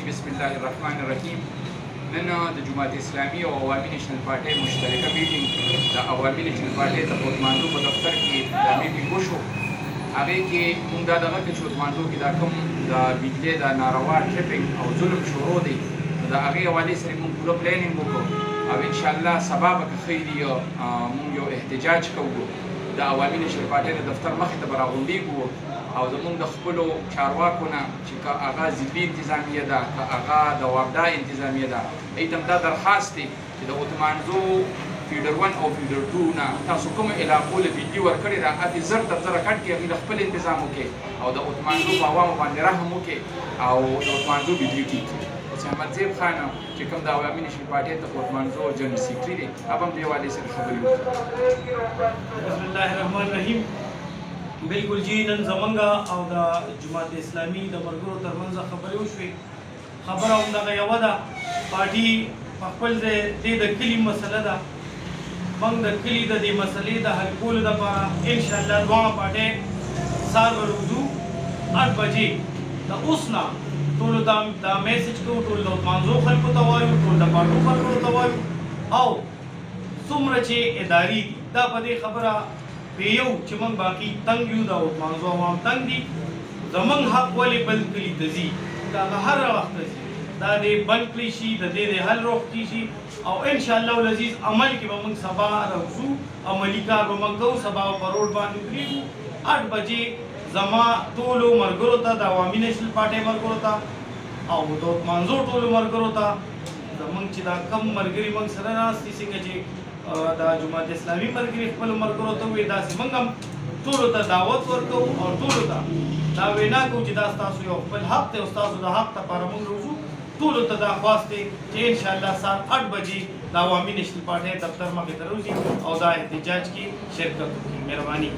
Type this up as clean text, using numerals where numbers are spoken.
بسم الله الرحمن الرحیم. نن د جماعت اسلامي او عوامي نېشنل پارټۍ مشترکه میټینګ د عوامي نېشنل پارټۍ د پورتمانټو په دفتر کې دا میټینګ وشو. هغې کې موږ دا دغه کړ چې پورتمانټو کې دا کوم د بجلۍ د ناروا ټریپینګ او ظلم شروع دی، د هغې حوالې سره موږ پوره پلانینګ وکړو او انشاءالله سبا به که ښه وي موږ یو احتجاج کوو، د عوامي نېشنل پارټۍ د دفتر مخې ته به راغونډېږو او زمونږ د خپلو چارواکو نه چې که هغه ضلعي انتظامیه ده که هغه د وابدا انتظامیه ده، هغوی ته هم دا درخواست دی چې د اوتمانزو فیډر 1 او فیډر 2 نه تاسو کومو علاقو له بجلي ورکړې ده هغې زر تر زره کټ کړي، هغوی له خپل انتظام وکړي او د اوتمانزو په عوامو باندې رحم وکړي او د اوتمانزو بجلي ټیټ کړي. اوس احمد زیب خان چې کوم د عوامي نېشنل پارټۍ د اوتمانزو جنرل سیکرټري دی، هغه هم دې حوالې سره خبرې وکړي. بسم الله الرحمن الرحیم. بالکل جی نن زمونږ او د جماعت اسلامي د ملګرو ترمنځ خبرې وشوې. خبره همدغه یوه ده، پارټي په خپل ځای دې د کلي مسله ده، موږ د کلي د دې مسلې د حل کولو دپاره انشاءالله دواړه پارټۍ سهار به روځو 8 بجې. د اوس نه ټولو ته دا میسج کوو، ټول د اوتمانزو خلکو ته وایو، ټول د پارټو خلکو ته وایو او څومره چې اداري دي دا په دې خبره یو چې موږ باقي تنګ یو، د اوتمانزو عوام تنګ دي، زموږ حق ولې بل کلي ته ځي، دا هر وخت ته ځي، دا دې بند کړی شي، د دې حل روغتي شي او انشاءالله العزیز عمل کې به موږ سبا راوځو، عملي کار به موږ کوو، سبا په روډ باندې وکړو 8 بجې زما ټولو ملګرو ته، د عوامي نېشنل پارټۍ ملګرو ته او د اوتمانزو ټولو ملګرو ته، زموږ چې دا کم ملګري موږ سره ناست دي څنګه چې د جماعت اسلامي ملګري خپلو ملګرو ته ووایي، داسې موږ هم ټولو ته دعوت ورکوو او ټولو ته دا وینا کوو چې دا ستاسو یو خپل حق دی او ستاسو د حق لپاره موږ روځو. ټولو ته دا خواست دی چې انشاءالله سهار 8 بجې د عوامي نېشنل پارټۍ دفتر مخې ته روځي او دا احتجاج کې شرکت وکړي. مهرباني.